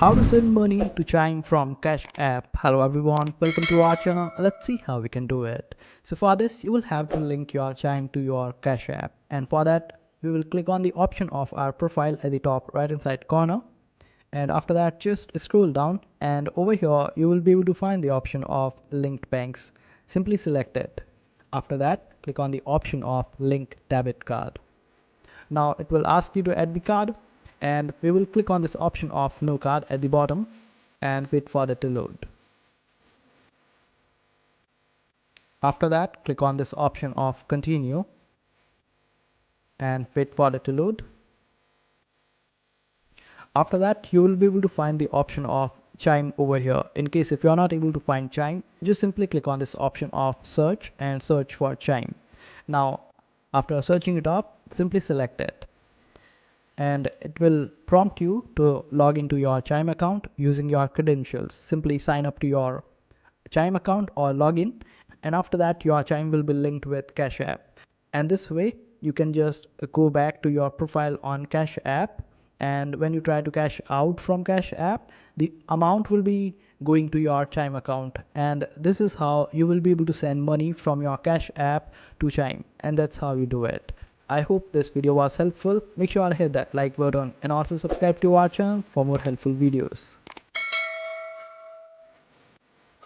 How to send money to Chime from Cash app. Hello everyone, welcome to our channel. Let's see how we can do it. So for this, you will have to link your Chime to your Cash app, and for that, we will click on the option of our profile at the top right hand side corner. And after that, just scroll down, and over here you will be able to find the option of linked banks. Simply select it. After that, click on the option of link debit card. Now it will ask you to add the card, and we will click on this option of no card at the bottom and wait for it to load. After that, click on this option of continue and wait for it to load. After that, you will be able to find the option of Chime over here. In case if you are not able to find Chime, just simply click on this option of search and search for Chime. Now after searching it up, simply select it, and it will prompt you to log into your Chime account using your credentials. Simply sign up to your Chime account or log in, and after that your Chime will be linked with Cash app, and this way you can just go back to your profile on Cash app, and when you try to cash out from Cash app, the amount will be going to your Chime account, and this is how you will be able to send money from your Cash app to Chime, and that's how you do it. I hope this video was helpful. Make sure to hit that like button and also subscribe to our channel for more helpful videos.